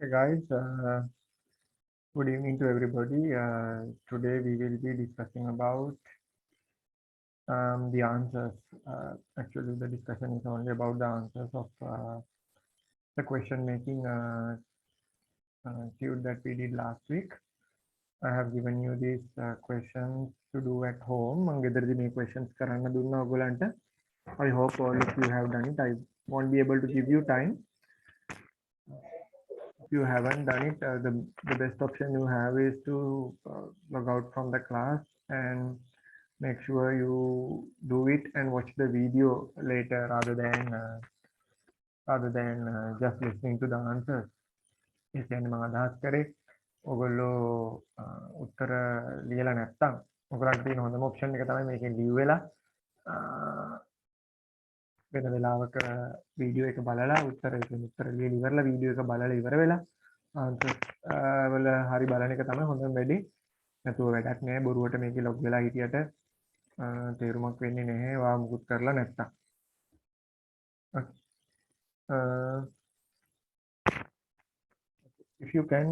Hey guys, good evening to everybody. Today we will be discussing about the answers. Actually, the discussion is only about the answers of the question making tube that we did last week. I have given you these questions to do at home. මං මේ questions කරන්න දුන්නා ඔයගලන්ට. I hope all of you have done it. I won't be able to give you time. If you haven't done it, the best option you have is to log out from the class and make sure you do it and watch the video later rather than just listening to the answers. ඒ කියන්නේ මම අදහස් කරේ ඔයගොල්ලෝ උත්තර ලියලා නැත්තම් ඔයගලන්ට තියෙන හොඳම ඔප්ෂන් එක තමයි මේකෙන් ලිව් වෙලා වෙන වෙලාවක වීඩියෝ එක බලලා උත්තර ලියලා ඉවරලා වීඩියෝ එක බලලා ඉවර වෙලා ආන්සර් වල හරි බලන එක තමයි හොඳම වැඩේ. නැතුව වැඩක් නෑ බොරුවට මේකේ ලොග් වෙලා හිටියට තේරුමක් වෙන්නේ නැහැ වා මුකුත් කරලා නැත්තම්. If you can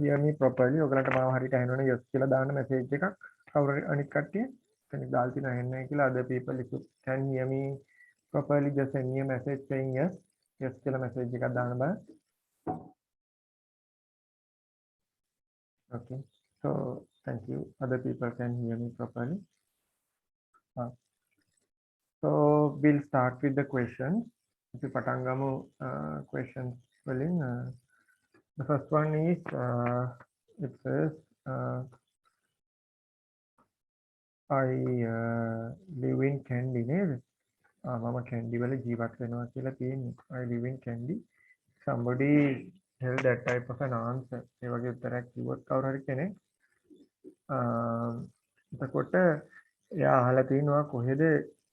hear me properly ඔයගලන්ට මාව හරියට ඇහෙනවනේ yes කියලා දාන්න මැසේජ් එකක් කවුරු අනිත් කට්ටිය කෙනෙක් දාලා තියෙනවා ඇහෙන්නේ නැහැ කියලා other people if you can hear me properly just send me a message saying yes කියලා message එකක් දාන්න බෑ. Okay, so thank you. Other people can hear me properly. So we'll start with the questions. If you patangamu questions within the first one is it says I live in Kandy name. මම කැන්ඩි වල ජීවත් වෙනවා කියලා තියෙන්නේ. I live in Kandy. Somebody tell that type of an answer. ඒ වගේ උත්තරයක් කිව්වොත් කවුරු හරි කෙනෙක් එතකොට එයා අහලා තිනවා කොහෙද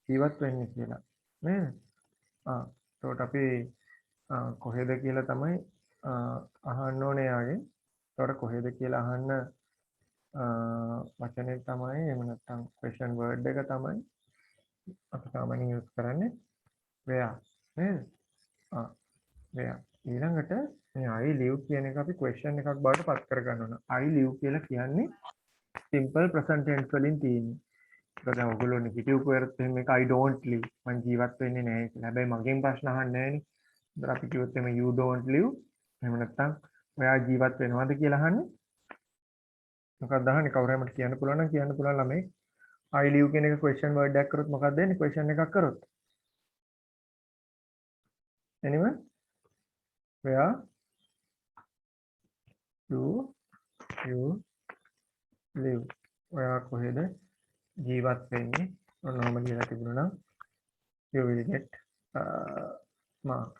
ජීවත් වෙන්නේ කියලා. නේද? එතකොට අපි කොහෙද කියලා තමයි අහන්න ඕනේ යාගේ. එතකොට කොහෙද කියලා අහන්න වචනේ තමයි එහෙම නැත්නම් question word එක තමයි අපි සාමාන්‍යයෙන් use කරන්නේ where නේද? where ඊළඟට මේ I live කියන එක අපි question එකක් බවට පත් කර ගන්න ඕන. I live කියලා කියන්නේ simple present tense වලින් තියෙන්නේ. ඒක දැන් ඔයගොල්ලෝ negative කරත් එහෙම එක I don't live මං ජීවත් වෙන්නේ නැහැ කියලා. හැබැයි මගෙන් ප්‍රශ්න අහන්නේ නැහැනේ. ඒතර අපි කිව්වොත් එමේ you don't live එහෙම නැත්නම් ඔයා ජීවත් වෙනවද කියලා අහන්නේ. මොකක්ද අහන්නේ කවුරු හරි මට කියන්න පුළුවන් නම් කියන්න පුළුවන් ළමයි. I live කියන එක question word එකක් කරොත් මොකක්ද වෙන්නේ? question එකක් කරොත්. Anyone? Where do you live? ඔයා කොහෙද ජීවත් වෙන්නේ? ඔන්නෝම ලියලා තිබුණා නම් you will get mark.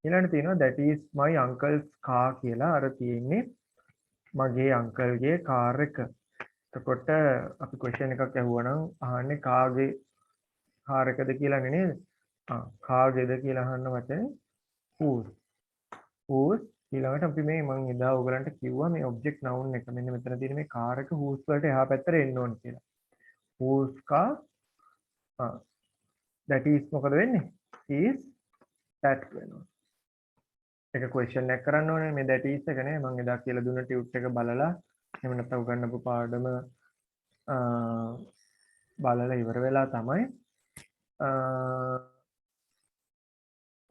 ඊළඟට තියෙනවා that is my uncle's car කියලා අර තියෙන්නේ මගේ අංකල්ගේ කාර් එක. එතකොට අපි question එකක් අහුවනම් අහන්නේ කාගේ කාර් එකද කියලානේ නේද? කාගේද කියලා අහන්න වචනේ whose. whose ඊළඟට අපි මේ මම එදා ඔයගලන්ට කිව්වා මේ object noun එක මෙන්න මෙතන තියෙන මේ කාර් එක whose වලට එහා පැත්තට එන්න ඕනේ කියලා. whose car that is මොකද වෙන්නේ? is that වෙනවා. එක question එකක් කරන්න ඕනේ මේ that is එක නේ මම එදා කියලා දුන්න ටියුට් එක බලලා එහෙම නැත්නම් උගන්නපු පාඩම බලලා ඉවර වෙලා තමයි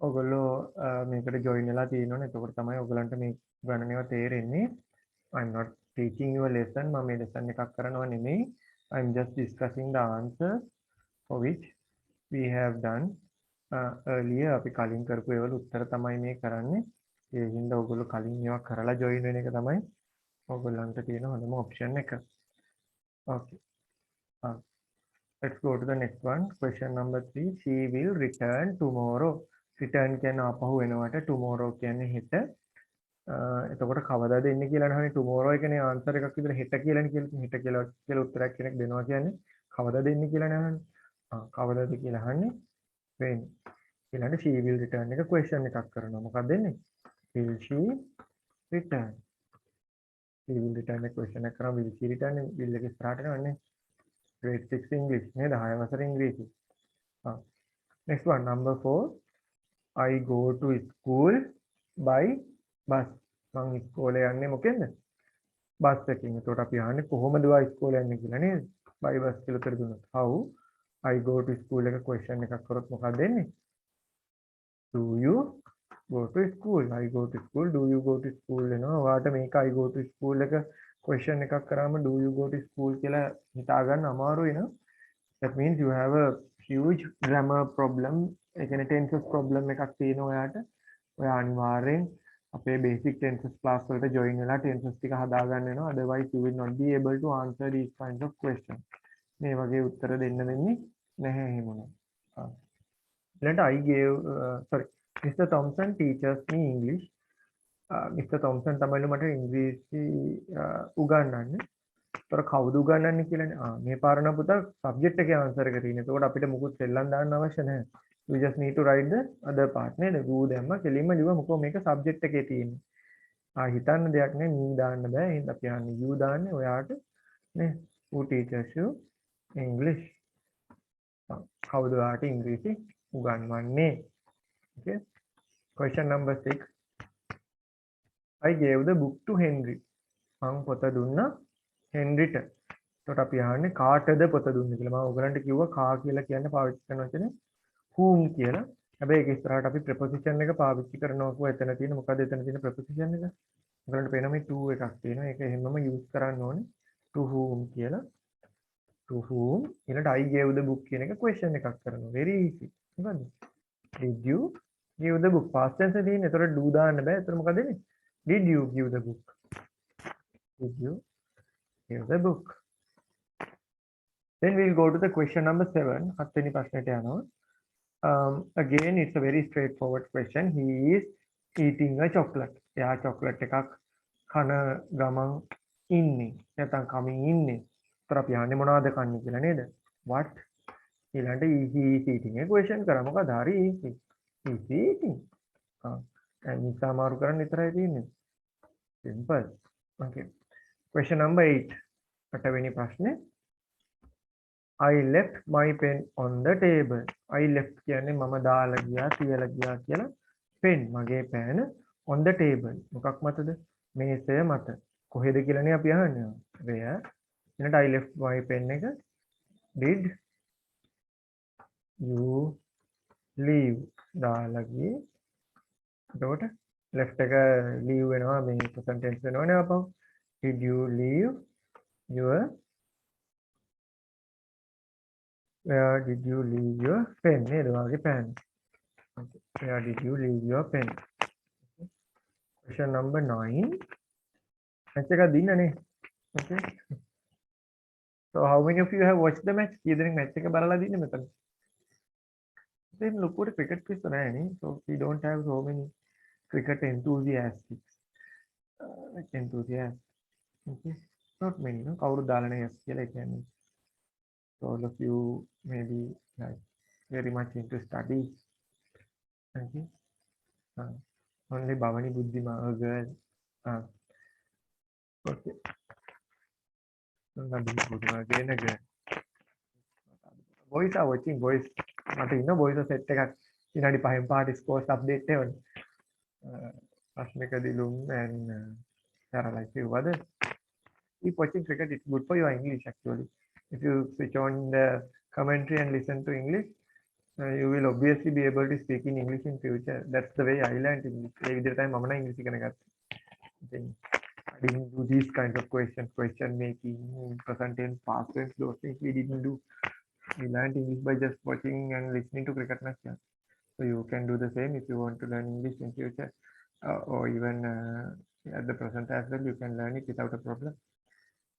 ඔයගොල්ලෝ මේකට join වෙලා තියෙනවනේ එතකොට තමයි ඔයගලන්ට මේ ගණනේව තේරෙන්නේ. I'm not teaching you a lesson මම මේ lesson එකක් කරනවා නෙමෙයි. I'm just discussing the answers for which we have done earlier අපි කලින් කරපු ඒවල උත්තර තමයි මේ කරන්නේ. ඒ හින්දා ඔයගොල්ලෝ කලින් ඒවා කරලා join වෙන එක තමයි ඔයගොල්ලන්ට තියෙන හොඳම option එක. Okay. Let's go to the next one. Question number 3. She will return tomorrow. Return කියන්නේ ආපහු එනවට tomorrow කියන්නේ හෙට. එතකොට කවදාද එන්නේ කියලා අහන්නේ tomorrow එකනේ answer එකක් විතර හෙට කියලානේ හෙට කියලා උත්තරයක් කෙනෙක් දෙනවා කියන්නේ කවදාද එන්නේ කියලානේ අහන්නේ. කවදාද කියලා අහන්නේ when. ඊළඟට she will return එක question එකක් කරනවා. මොකක්ද දෙන්නේ? Will she return? She will return එක question එකක් කරනවා. Will she return? will එක ඉස්සරහට යනවනේ. grade 6 English නේද? 6 වසර ඉංග්‍රීසි. Next one number 4. I go to school by bus. මං ඉස්කෝලේ යන්නේ මොකෙන්ද? බස් එකකින්. එතකොට අපි අහන්නේ කොහොමද ඔයා ඉස්කෝලේ යන්නේ කියලා නේද? by bus කියලා උත්තර දුන්නොත්. how I go to school එක question එකක් කරොත් මොකක්ද එන්නේ? do you go to school? I go to school. Do you go to school එනවා. ඔයාට මේක I go to school එක question එකක් කරාම do you go to school කියලා හිතා ගන්න අමාරුයි නේද? That means you have a huge grammar problem. ඒ කියන්නේ tenses problem එකක් තියෙනවා ඔයාට. ඔයා අනිවාර්යෙන් අපේ basic tenses class වලට join වෙලා tenses ටික හදා ගන්න වෙනවා. Otherwise you will not be able to answer these kinds of questions. මේ වගේ උත්තර දෙන්න වෙන්නේ නැහැ එහෙමනම්. ඊළඟට I gave sorry Mr. Thompson teaches me English. Mr. Thompson තමයි මට ඉංග්‍රීසි උගන්වන්නේ. තොර කවුද උගන්වන්නේ කියලානේ. මේ පාරණ පුතා සබ්ජෙක්ට් එකේ ආන්සර් එක තියෙන. එතකොට අපිට මුකුත් සෙල්ලම් දාන්න අවශ්‍ය නැහැ. You just need to write the other part නේද? who දැම්ම කෙලින්ම ලියුවා මොකෝ මේක සබ්ජෙක්ට් එකේ තියෙන්නේ. හිතන්න දෙයක් නෑ me දාන්න බෑ. එහෙනම් අපි යන්නේ you දාන්නේ ඔයාට නේ. who teaches you English? කවුද ඔයාට ඉංග්‍රීසි උගන්වන්නේ? Okay. Question number 6. I gave the book to Henry. මං පොත දුන්නා හෙන්රිට. එතකොට අපි අහන්නේ කාටද පොත දුන්නේ කියලා. මම ඔයගලන්ට කිව්වා කා කියලා කියන්න පාවිච්චි කරන වචනේ whom කියලා. හැබැයි ඒක ඉස්සරහට අපි preposition එක පාවිච්චි කරනවා කිව්වා. එතන තියෙන මොකද්ද එතන තියෙන preposition එක? ඔයගලන්ට පේනවා මේ to එකක් තියෙනවා. ඒක හැමෝම use කරන්න ඕනේ. to whom කියලා. to whom ඊළඟට I gave the book කියන එක question එකක් කරනවා. very easy. මොකද්ද? did you give the book? past tense එකේ තියෙන. එතකොට do දාන්න බෑ. එතන මොකද වෙන්නේ? did you give the book? did you give the book? Then we'll go to the question number 7. හත්වෙනි ප්‍රශ්නෙට යනවා. Again, it's a very straightforward question. He is eating a chocolate. එයා chocolate එකක් කන ගමන් ඉන්නේ. නැත්නම් කමින් ඉන්නේ. ඒතර අපි අහන්නේ මොනවද කන්නේ කියලා නේද? What? ඊළඟට he is eating. A question කරා මොකද? හරි easy. He is eating. නිසා මාරු කරන්න විතරයි තියෙන්නේ. Simple. Okay. Question number 8. අටවෙනි ප්‍රශ්නේ. I left my pen on the table. I left කියන්නේ මම දාලා ගියා තියලා ගියා කියලා pen මගේ පෑන on the table. මොකක් මතද? මේසය මත. කොහෙද කියලානේ අපි අහන්නේ. where. ඊළඟට I left my pen එක did you leave දාලා ගියේ. එතකොට left එක leave වෙනවා මේ present tense වෙනවනේ අපව. Did you leave your Where did you leave your pen? නේද? වාගේ pen. Okay. Where did you leave your pen? Okay. Question number 9. match එකක් දින්නනේ. Okay. So how many of you have watched the match? කී දෙනෙක් match එක බලලා දින්නේ මෙතන? Then ලොකුවට cricket පිස්ස නැහැ නේ. So we don't have so many cricket enthusiasts. Enthusiasts. Okay. Not many. No? කවුරු දාලා නැහැ yes කියලා කියන්නේ. So all of you may be like very much into studies. Okay. Only Bhavani Buddhima, a girl. Okay. Again a girl. Boys are watching boys. Not you know boys are set එකක් විනාඩි 5න් පාට scores update එවන. Ashmika Dilum and Sarah like you others. Keep watching cricket. It's good for your English actually. If you switch on the commentary and listen to English, you will obviously be able to speak in English in future. That's the way I learned English. Every time I'm English I didn't do these kinds of questions, question making, present tense, past tense, those things we didn't do. We learned English by just watching and listening to cricket matches. So you can do the same if you want to learn English in future, or even at the present as well. You can learn it without a problem.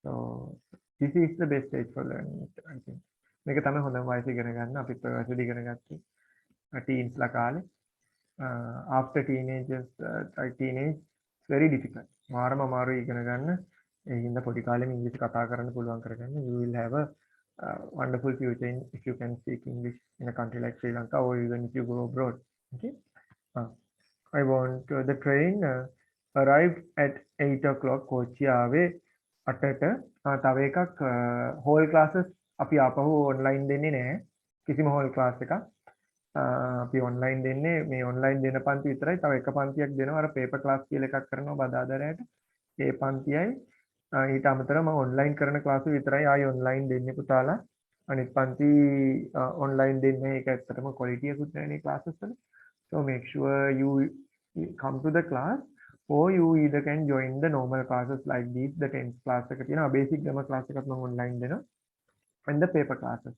So this is the best stage for learning it, I think. මේක තමයි හොඳම වයස ඉගෙන ගන්න. අපිත් ඔය වයසේදී ඉගෙන ගත්තේ teens ලා කාලේ. After teenagers, teenage it's very difficult. මාරම අමාරුයි ඉගෙන ගන්න. ඒ හින්දා පොඩි කාලෙම ඉංග්‍රීසි කතා කරන්න පුළුවන් කරගන්න. You will have a wonderful future if you can speak English in a country like Sri Lanka, or even if you go abroad. Okay. I want the train arrived at 8 o'clock. Kochi आवे 8ට. තව එකක් whole classes අපි ආපහු online දෙන්නේ නැහැ. කිසිම whole class එකක්. අපි ඔන්ලයින් දෙන්නේ මේ ඔන්ලයින් දෙන පන්ති විතරයි. තව එක පන්තියක් දෙනවා අර පේපර් ක්ලාස් කියලා එකක් කරනවා බදාදරයට. ඒ පන්තියයි ඊට අමතරව මම ඔන්ලයින් කරන ක්ලාස් විතරයි ආයි ඔන්ලයින් දෙන්නේ පුතාලා. අනිත් පන්ති ඔන්ලයින් දෙන්නේ ඒක ඇත්තටම ක්වොලිටි එකකුත් නැහැ නේ ක්ලාසස් වල. So make sure you come to the class or you either can join the normal classes like these the 10th class එක තියෙනවා basic grammar class එකක් මම online දෙනවා and the paper classes.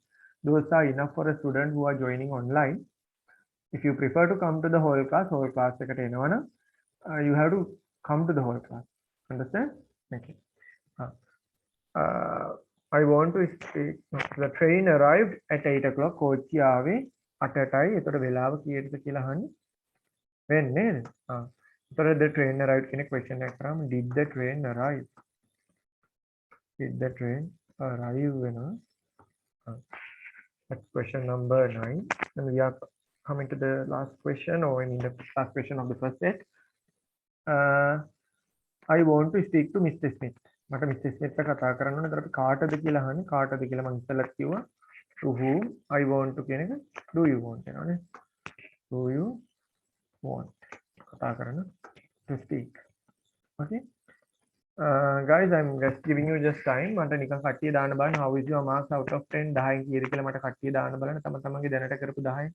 Those are enough for a student who are joining online. If you prefer to come to the whole class එකට එනවනම් you have to come to the whole class. Understand? Okay. I want to speak. The train arrived at 8 o'clock. කෝච්චිය ආවේ 8ටයි. එතකොට වෙලාව කීයටද කියලා අහන්නේ. වෙන්නේ නේද? එතකොට the train arrived කියන question එක කරාම did the train arrive? Did the train arrive වෙනවා. That's question number 9. And we are coming to the last question, or I mean the last question of the first set. I want to speak to Mr. Smith. මට Mr. Smith එක කතා කරන්න ඕනේ. ඒකට කාටද කියලා අහන්නේ. කාටද කියලා මම ඉස්සෙල්ලා කිව්වා. To whom I want to කියන එක do you want වෙනවනේ. Do you want කතා කරන්න to speak. Okay. Guys, I'm just giving you just time. මට නිකන් කට්ටිය දාන්න බලන්න how is your marks out of 10 10 කීයද කියලා මට කට්ටිය දාන්න බලන්න තම තමන්ගේ දැනට කරපු 10.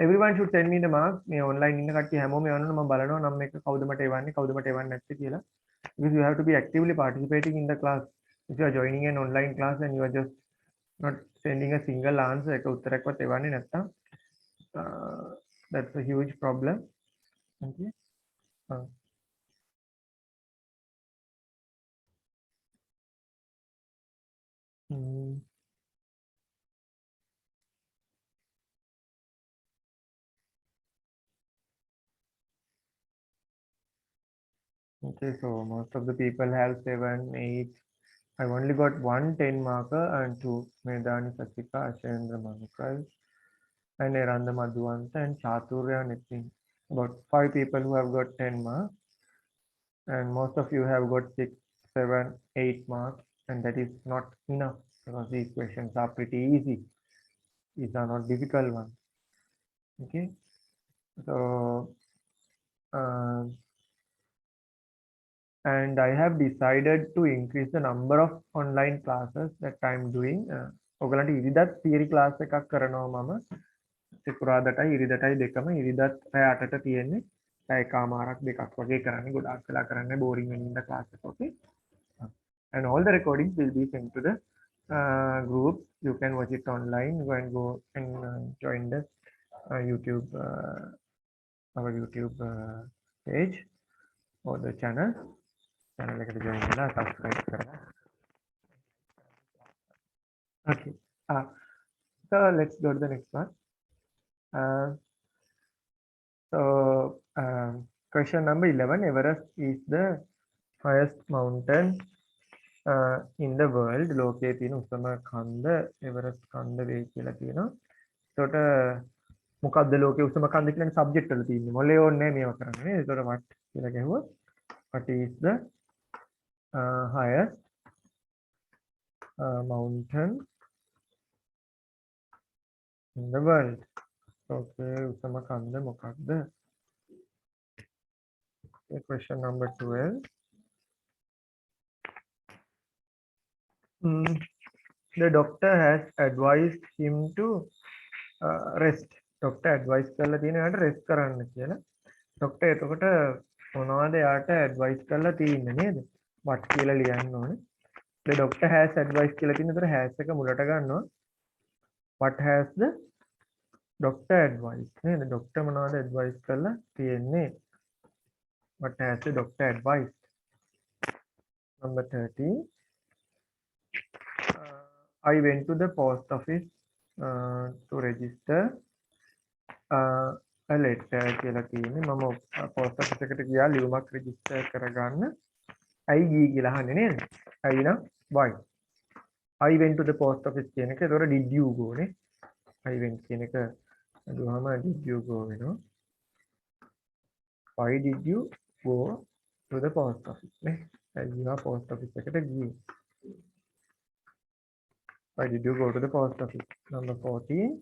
Everyone should send me the marks. මේ online ඉන්න කට්ටිය හැමෝම යවන්න මම බලනවා නම් මේක කවුද මට එවන්නේ කවුද මට එවන්නේ නැත්තේ කියලා. Because you have to be actively participating in the class. If you are joining an online class and you are just not sending a single answer එක උත්තරයක්වත් එවන්නේ නැත්තම් that's a huge problem. Okay. Okay, so most of the people have 7, 8. I've only got 1 10 marker and 2 Medani Satika, Ashendra Manikal, and Eranda Madhuanta and Chaturya Nitin. About 5 people who have got 10 marks, and most of you have got 6, 7, 8 marks, and that is not enough because these questions are pretty easy. These are not difficult ones. Okay, so and I have decided to increase the number of online classes that I'm doing. ඔයගලන්ට ඉරිදත් theory class එකක් කරනවා මම. සිකුරාදටයි ඉරිදටයි දෙකම ඉරිදත් පැය 8ට තියෙන්නේ. පැය එකමාරක් දෙකක් වගේ කරන්නේ. ගොඩාක් වෙලා කරන්නේ boring වෙන ඉන්න class එක. Okay. And all the recordings will be sent to the group. You can watch it online. You can go and join the YouTube, our YouTube page or the channel. Channel එකට join වෙලා subscribe කරලා. Okay. So let's go to the next one. So question number 11. Everest is the highest mountain in the world. ලෝකයේ තියෙන උසම කන්ද Everest කන්ද වේ කියලා කියනවා. ඒකට මොකද්ද ලෝකයේ උසම කන්ද කියන සබ්ජෙක්ට් වල තියෙන්නේ. මොලේ ඕනේ මේව කරන්නේ නේද? ඒකට what කියලා ගහුවොත් what is the highest mountain in the world? Okay, උසම කන්ද මොකක්ද? Okay, question number 12. The doctor has advised him to rest. Doctor advice කරලා තියෙනවා rest කරන්න කියලා. Doctor එතකොට මොනවද යාට advice කරලා තියෙන්නේ නේද? what කියලා ලියන්න ඕනේ. The doctor has advised කියලා තියෙන උතර has එක මුලට ගන්නවා. What has the doctor advised? නේද? doctor මොනවද advice කරලා තියෙන්නේ? What has the doctor advised? Number 13. I went to the post office to register a letter කියලා තියෙන්නේ. මම post office එකට ගියා ලියුමක් register කරගන්න. ඇයි ගියේ කියලා අහන්නේ නේද? ඇයි නම් why? I went to the post office කියන එක ඒතකොට did you go නේ? I went කියන එක අදුවම did you go වෙනවා. Why did you go to the post office නේ? ඇයි post office එකට ගියේ? Why did you go to the post office? Number 14.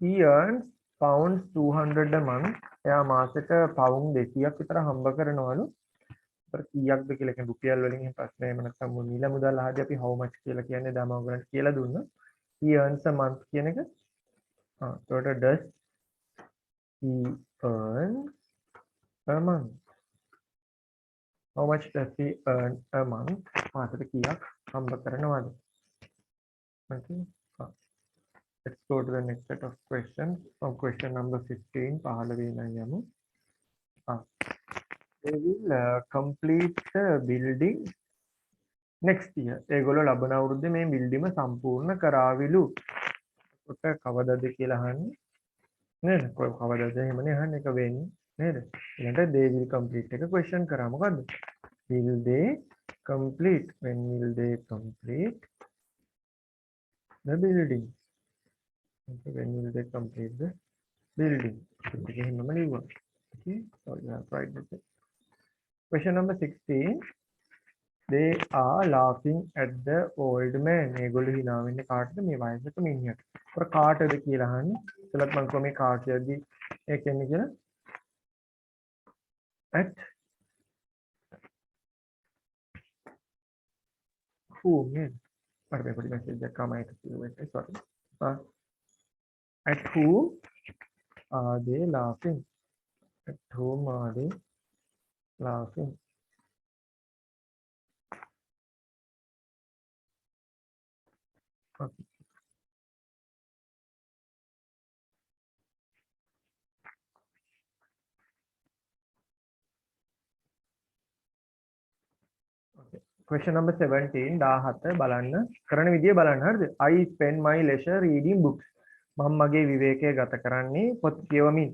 He earns pounds 200 a month. එයා මාසෙට pound 200ක් විතර හම්බ කරනවලු. ඒතර කීයක්ද කියලා කියන්නේ රුපියල් වලින් එහෙම ප්‍රශ්නේ එහෙම නැත්නම් මිල මුදල් අහදී අපි how much කියලා කියන්නේ දාම ඔයගලන්ට කියලා දුන්නා. He earns a month කියන එක. එතකොට does he earn a month? How much does he earn a month? මාසෙට කීයක් හම්බ කරනවද? Okay. Let's go to the next set of questions. From question number 15, they will complete the building next year. ඒගොල්ලෝ ලබන අවුරුද්දේ මේ බිල්ඩිම සම්පූර්ණ කරාවිලු. කොට කවදද කියලා අහන්නේ නේද? කවදද එහෙමනේ අහන්නේ එක වෙන්නේ නේද? ඊළඟට they will complete එක question කරා මොකද්ද? Will they complete? When will they complete the building? Okay, when will they complete the building? Okay, so you have right. Question number 16. They are laughing at the old man. ඒගොල්ලෝ hina වෙන්නේ කාටද? මේ වයසක මිනිහට. ඒතර කාටද කියලා අහන්නේ. එතලත් මම කොහොම මේ කාට කියද්දි ඒ කියන්නේ කියලා at whom නේද? මට මේ පොඩි මැසේජ් එකක් ආවම ඒක කිව්වෙත් sorry. At whom are they laughing? At whom are they laughing? Okay. Question number 17 17 බලන්න කරන විදිය බලන්න හරිද? I spend my leisure reading books. මම මගේ විවේකය ගත කරන්නේ පොත් කියවමින්.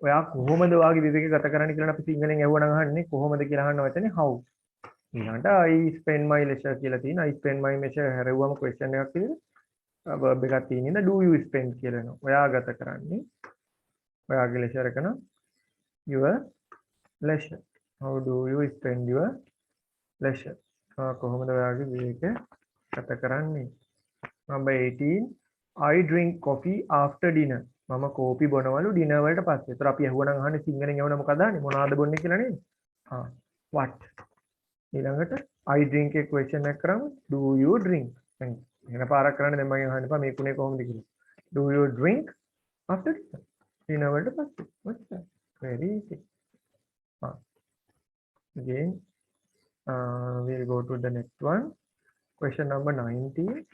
ඔයා කොහොමද වාගේ විවේකය ගත කරන්නේ කියලා අපි සිංහලෙන් අහුවනම් අහන්නේ කොහොමද කියලා අහන්න වචනේ how. ඊළඟට I spend my leisure කියලා තියෙන I spend my leisure හැරෙව්වම question එකක් තියෙනවා. verb එකක් තියෙනවා do you spend කියලා නෝ. ඔයා ගත කරන්නේ ඔයාගේ leisure එක නම් your leisure. How do you spend your leisure? කොහොමද ඔයාගේ විවේකය ගත කරන්නේ? Number 18 I drink coffee after dinner. මම කෝපි බොනවලු ඩිනර් වලට පස්සේ. ඒතර අපි අහුවනම් අහන්නේ සිංහලෙන් එවන මොකද අහන්නේ? මොනවාද බොන්නේ කියලා නේද? what? ඊළඟට I drink එක question එකක් කරාම do you drink? දැන් වෙන පාරක් කරන්න දැන් මම අහන්න එපා මේකුනේ කොහොමද කියලා. Do you drink after dinner? Dinner වලට පස්සේ. What's that? Very easy. Again we'll go to the next one. Question number 19.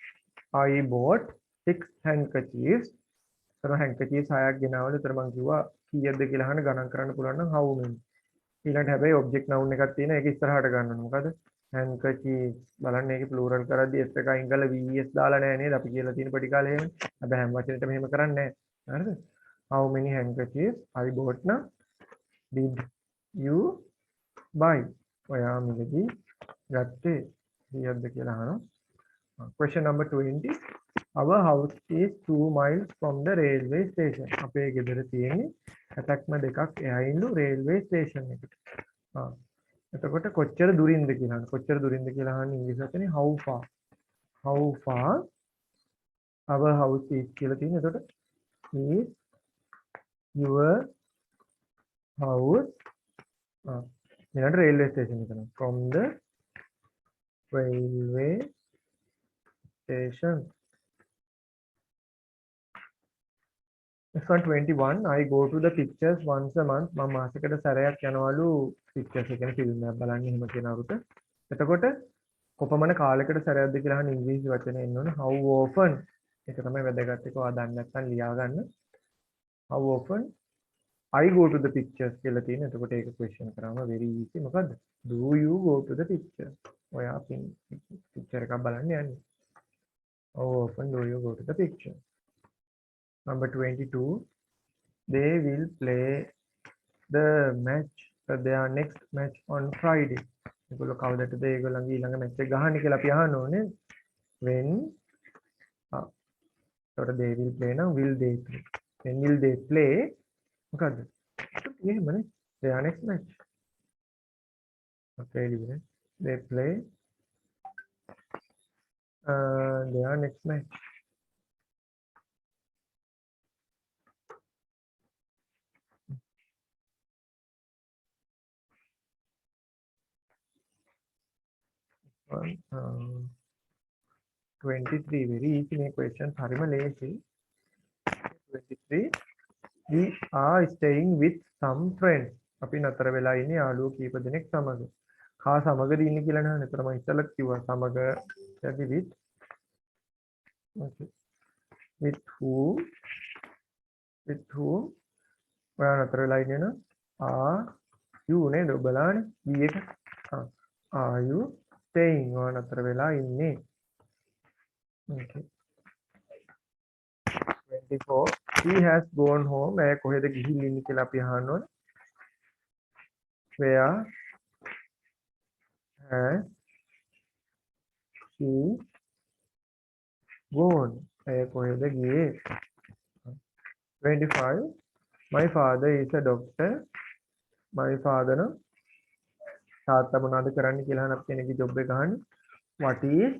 I bought 6 handkerchiefs. So handkerchiefs 6ක් ගෙනාවලු. ඒතර මම කිව්වා කීයක්ද කියලා අහන්න ගණන් කරන්න පුළුවන් නම් how many. ඊළඟට හැබැයි object noun එකක් තියෙන ඒක ඉස්සරහට ගන්න ඕනේ. මොකද handkerchiefs බලන්න ඒකේ plural කරද්දී s එක අයින් කරලා vs දාලා නැහැ නේද? අපි කියලා තියෙන පොඩි කාලේ එහෙම. හැබැයි හැම වචනෙටම එහෙම කරන්නේ නැහැ. හරිද? How many handkerchiefs I bought now? Did you buy? ඔයා මිලදී ගත්තේ කීයක්ද කියලා අහනවා. Question number 20. Our house is 2 miles from the railway station. අපේ ගෙදර තියෙන්නේ පැතක්ම දෙකක් එහයින්ලු railway station එකට. එතකොට කොච්චර දුරින්ද කියලා අහන්න. කොච්චර දුරින්ද කියලා අහන්නේ ඉංග්‍රීසි වචනේ how far. How far our house is කියලා තියෙන්නේ. එතකොට is your house ඊළඟට railway station එක තමයි. From the railway station. Next one 21. I go to the pictures once a month. මම මාසෙකට සැරයක් යනවලු pictures එක ගැන ෆිල්ම් එකක් බලන්න එහෙම කියන අරුත. එතකොට කොපමණ කාලයකට සැරයක්ද කියලා අහන ඉංග්‍රීසි වචනේ එන්න ඕනේ how often. ඒක තමයි වැදගත් එක. ඔයා දන්නේ නැත්නම් ලියා ගන්න. How often I go to the pictures කියලා තියෙන. එතකොට ඒක question කරාම very easy. මොකද්ද? Do you go to the picture? ඔයා picture එකක් බලන්න යන්නේ. How often do you go to the picture? Number 22. They will play the match, their next match on Friday. ඒගොල්ලෝ කවදටද ඒගොල්ලන්ගේ ඊළඟ මැච් එක ගහන්නේ කියලා අපි අහන්න ඕනේ. When so they will play now will they play? When will they play? මොකද්ද? එහෙමනේ. Their next match. Okay, they play their next match. 23 very easy මේ question හරිම ලේසි 23 we are staying with some friends අපි නතර වෙලා ඉන්නේ යාළුවෝ කීප දෙනෙක් සමග කා සමගද ඉන්නේ කියලා නේද නතර මම ඉස්සෙල්ලා කිව්වා සමග යදි with okay with whom ඔයා නතර වෙලා ඉන්නේ න are you නේද ඔබලානේ be එක are you staying ඔයා නතර වෙලා ඉන්නේ okay 24 he has gone home එයා කොහෙද ගිහින් ඉන්නේ කියලා අපි අහන්න ඕනේ where has she gone එයා කොහෙද ගියේ 25 my father is a doctor my father no තාත්තා මොනවද කරන්නේ කියලා අහන අපි කෙනෙක්ගේ ජොබ් එක අහන්නේ what is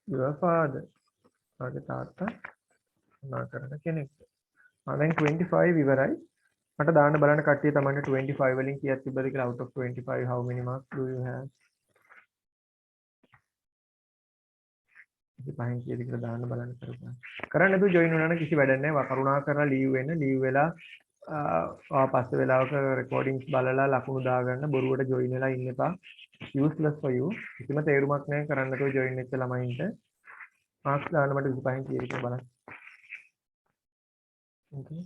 your father ආගේ තාත්තා මොනවා කරන කෙනෙක්ද දැන් 25 ඉවරයි මට දාන්න බලන්න කට්ටිය තමයි 25 වලින් කීයක් තිබ්බද කියලා out of 25 how many marks do you have පහෙන් කීයද කියලා දාන්න බලන්න කරන්න නැතුව join වුණා නම් කිසි වැඩක් නැහැ කරුණා කරලා leave වෙන්න leave වෙලා පස්සේ වෙලාවක recordings බලලා ලකුණු දාගන්න බොරුවට join වෙලා ඉන්න එපා useless for you කිසිම තේරුමක් නැහැ කරන්න නැතුව join වෙච්ච ළමයින්ට marks දාන්න මට 25න් කීයද කියලා බලන්න okay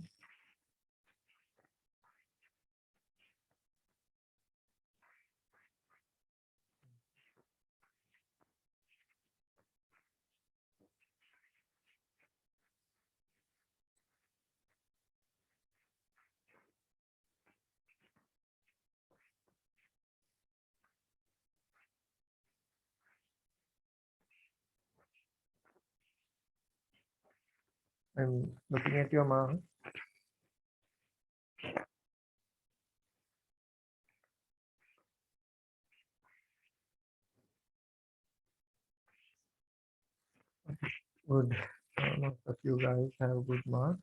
I'm looking at your mark. Good. Most of you guys have good marks.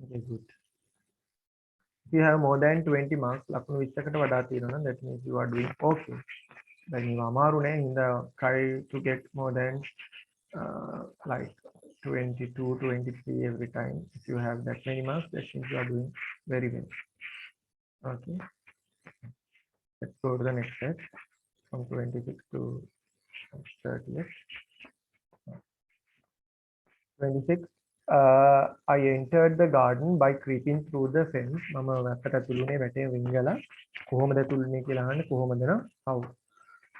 Okay, good. If you have more than 20 marks, ලකුණු 20කට වඩා තියෙනවා නම් that means you are doing okay. දැන් මේව අමාරු නෑ. හින්දා try to get more than like 22, 23 every time. If you have that many marks, that means you are doing very well. Okay. Let's go to the next step from 26 to 30. 26. I entered the garden by creeping through the fence. මම වැත්තට ඇතුළුනේ වැටේ විංගලා කොහොමද ඇතුළුනේ කියලා අහන්නේ කොහොමද න how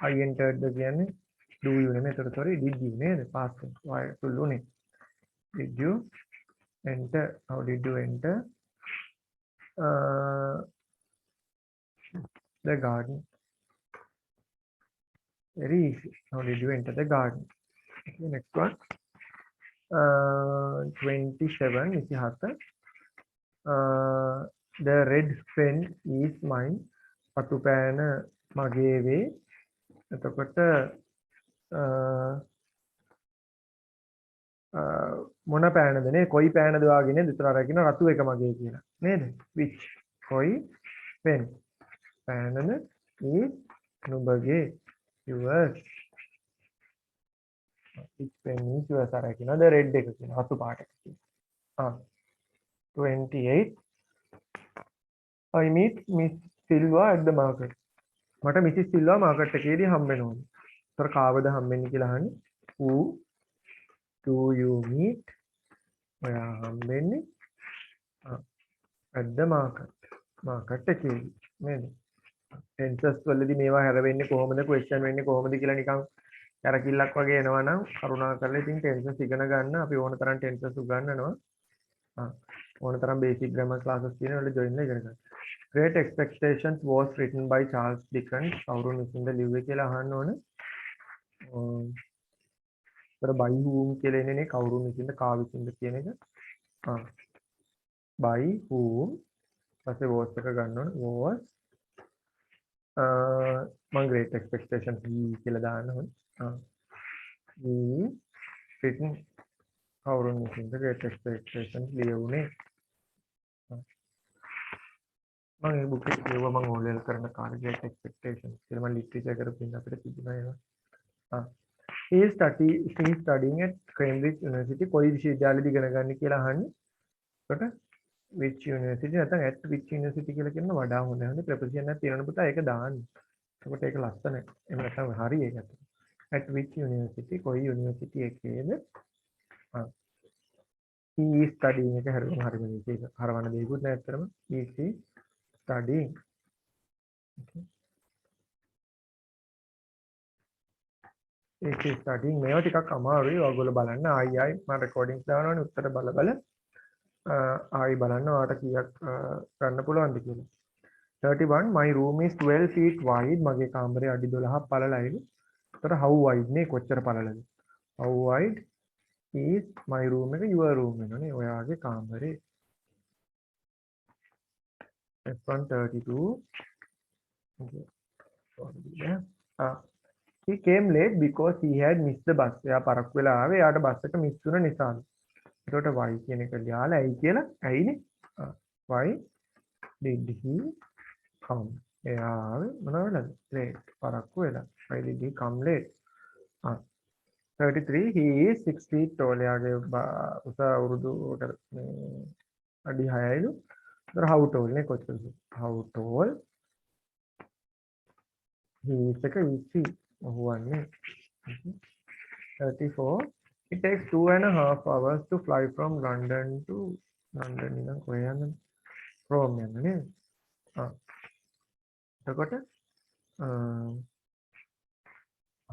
I entered the කියන්නේ do you නෙමෙයි ඒතර sorry did you නේද past tense why ඇතුළුනේ did you enter how did you enter the garden very easy how did you enter the garden okay next one 27 ඉතිහාස the red pen is mine පතු පෑන මගේ වේ එතකොට මොන පෑනද නේ කොයි පෑනද වාගේ නේද විතර අරගෙන රතු එක මගේ කියලා නේද which කොයි pen පෑනද is නුඹගේ yours which pen is yours අරගෙන the red එක කියන රතු පාට එක කියන 28 I meet Miss Silva at the market මට මිසිස් සිල්වා මාකට් එකේදී හම්බ වෙනවා. ඒතර කාවද හම්බෙන්නේ කියලා අහන්නේ. Who do you meet? ඔයා හම්බෙන්නේ at the market. මාකට් එකේදී නේද? ටෙන්සස් වලදී මේවා හැරෙන්නේ කොහොමද ක්වෙස්චන් වෙන්නේ කොහොමද කියලා නිකන් කරකිල්ලක් වගේ එනවනම් කරුණාකරලා ඉතින් ටෙන්සස් ඉගෙන ගන්න අපි ඕන තරම් ටෙන්සස් උගන්වනවා. ඕන තරම් බේසික් ග්‍රැමර් ක්ලාසස් තියෙන වල ජොයින් වෙලා ඉගෙන ගන්න. Great Expectations was written by Charles Dickens. කවුරුන් විසින්ද ලිව්වේ කියලා අහන්න ඕන. by whom කියලා එන්නේ කවුරුන් විසින්ද කා විසින්ද කියන එක. by whom පස්සේ was එක ගන්න ඕන. was මම great expectations කියලා දාන්න ඕනේ. we written කවුරුන් විසින්ද great expectations ලියුනේ. මම මේ බුක් එක කියුවා මම ඕල් ලෙවල් කරන කාලේ great expectations කියලා මම ලිටරේචර් කරපු ඉන්න අපිට තිබුණා ඒවා. he is studying at Cambridge University කොයි විශ්වවිද්‍යාලෙද ඉගෙන ගන්න කියලා අහන්නේ. එතකොට which university නැත්නම් at which university කියලා කියන වඩා හොඳ හොඳ ප්‍රපොසිෂන් එකක් තියෙනවා පුතා ඒක දාන්න. එතකොට ඒක ලස්සනයි. එහෙම නැත්නම් හරි ඒකට. at which university කොයි university එකේද? he is studying එක හරියම හරිම මේක හරවන්න දෙයක්වත් නෑ ඇත්තටම. he is studying. Okay. he is studying මේවා ටිකක් අමාරුයි. ඔයගොල්ලෝ බලන්න ආයි මම රෙකෝඩින්ග්ස් දානවනේ උත්තර බල බල ආයි බලන්න ඔයාලට කීයක් ගන්න පුළුවන්ද කියලා. 31 my room is 12 feet wide මගේ කාමරේ අඩි 12ක් පළලයි. ඒතර how wide නේ කොච්චර පළලද? how wide is my room එක your room වෙනනේ ඔයාගේ කාමරේ. F132 okay. he came late because he had missed the bus. එයා පරක්කු වෙලා ආවේ එයාට බස් එක මිස් වුණ නිසා. ඒකට why කියන එක ලියාලා ඇයි කියලා ඇයිනේ. why did he come? එයා ආවේ මොන වෙලාවද? late පරක්කු වෙලා. why did he come late? 33 he is 6 feet tall. එයාගේ උස අවුරුදු අඩි 6යිලු. ඒතර how tall නේ කොච්චරද? how tall he is එක easy. ඔහු වන්නේ 34 it takes 2.5 hours to fly from London to London ඉඳන් කොහේ යන්නද? Rome යන්න නේද? එතකොට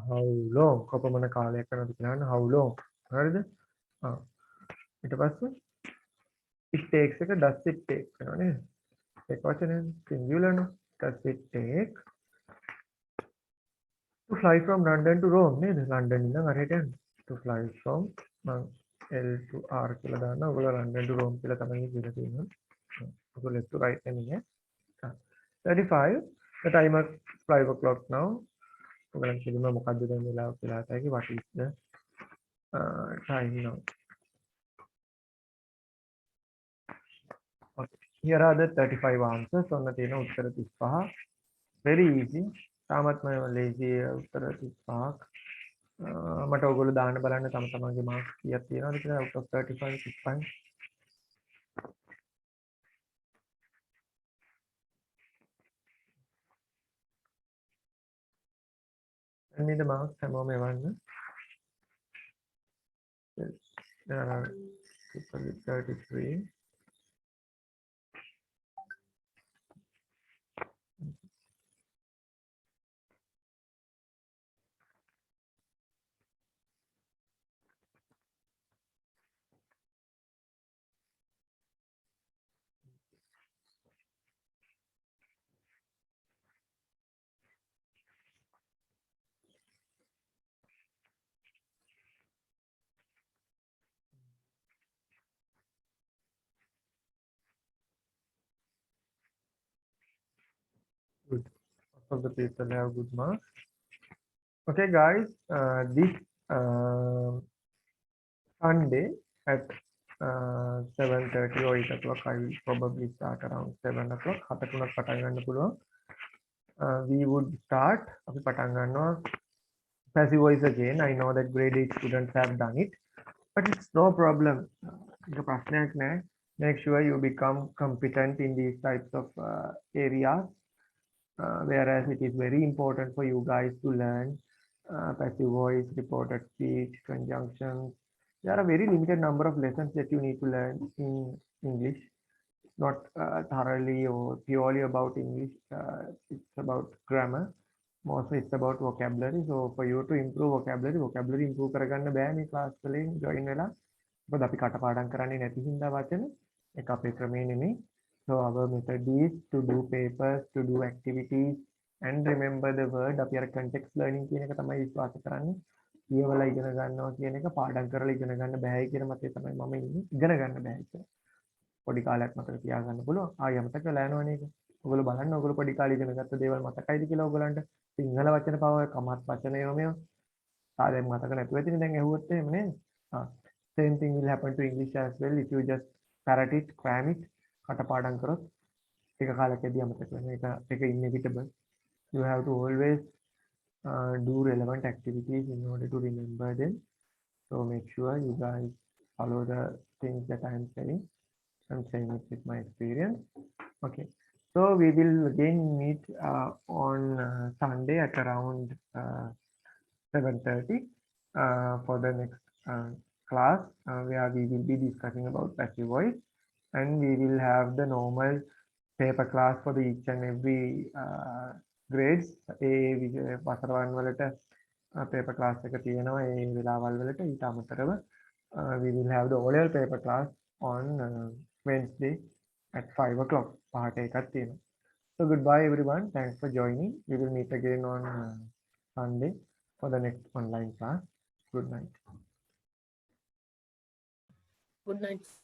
how long කොපමණ කාලයක් යනවද කියලා how long හරිද? ඊට පස්සේ it takes එක does it take වෙනවා නේද? ඒක වචනේ singular නේ. does it take to fly from London to Rome නේද? London ඉඳන් හරියට යන්න. to fly from L to R කියලා දාන්න. ඔයගොල්ලෝ London to Rome කියලා තමයි කියලා තියෙනවා. ඔයගොල්ලෝ left to right නෙමෙයි. 35 the time is 5 o'clock now. ඔයගොල්ලන් කියනවා මොකද්ද දැන් වෙලාව කියලා හිතයි what is the time now. Okay. Here are the 35 answers. ඔන්න තියෙන උත්තර 35. very easy. තාමත් මම lazy උත්තර 35ක්. මට ඔයගොල්ලෝ දාන්න බලන්න තම තමන්ගේ මාක්ස් කීයක් තියෙනවද කියලා out of 35 65. and the marks හැමෝම එවන්න. there are 33. Good. Most of the people have good marks. Okay, guys. This Sunday at 7:30 or 8 o'clock, I will probably start around 7 o'clock. හතටුනක් පටන් ගන්න පුළුවන්. We would start. අපි පටන් ගන්නවා passive voice again. I know that grade 8 students have done it, but it's no problem. ඒක ප්‍රශ්නයක් නෑ. Make sure you become competent in these types of areas. Whereas it is very important for you guys to learn passive voice, reported speech, conjunctions. There are a very limited number of lessons that you need to learn in English. Not thoroughly or purely about English. It's about grammar. Mostly it's about vocabulary. So for you to improve vocabulary improve කරගන්න බෑ මේ class වලින් join වෙලා. මොකද අපි කටපාඩම් කරන්නේ නැති හින්දා වචන. ඒක අපේ ක්‍රමේ නෙමෙයි. So our method is to do papers, to do activities and remember the word. අපි අර context learning කියන එක තමයි විශ්වාස කරන්නේ. කියවලා ඉගෙන ගන්නවා කියන එක පාඩම් කරලා ඉගෙන ගන්න බෑයි කියන මතය තමයි මම ඉන්නේ. ඉගෙන ගන්න බෑ කියලා. පොඩි කාලයක් මතක තියාගන්න පුළුවන්. ආයෙ මතක වෙලා යනවනේ ඒක. ඔයගොල්ලෝ බලන්න ඔයගොල්ලෝ පොඩි කාලේ ඉගෙන ගත්ත දේවල් මතකයිද කියලා ඔයගොල්ලන්ට. සිංහල වචන පව කමත් වචන ඒවා මේවා. සාදෙන් මතක නැතුව ඇතිනේ දැන් ඇහුවොත් එහෙම නේද? Same thing will happen to English as well if you just parrot it, cram it, කටපාඩම් කරොත් එක කාලෙකදී අමතක වෙනවා. ඒක inevitable. You have to always do relevant activities in order to remember them. So make sure you guys follow the things that I am saying. I'm saying it with my experience. Okay. So we will again meet on Sunday at around 7:30 for the next class where we will be discussing about passive voice, and we will have the normal paper class for the each and every grades. වසරවන් වලට paper class එක තියෙනවා ඒ වෙලාවල් වලට. ඊට අමතරව we will have the O-level paper class on Wednesday at 5 o'clock. පහට එකක් තියෙනවා. So goodbye everyone. Thanks for joining. We will meet again on Sunday for the next online class. Good night. Good night.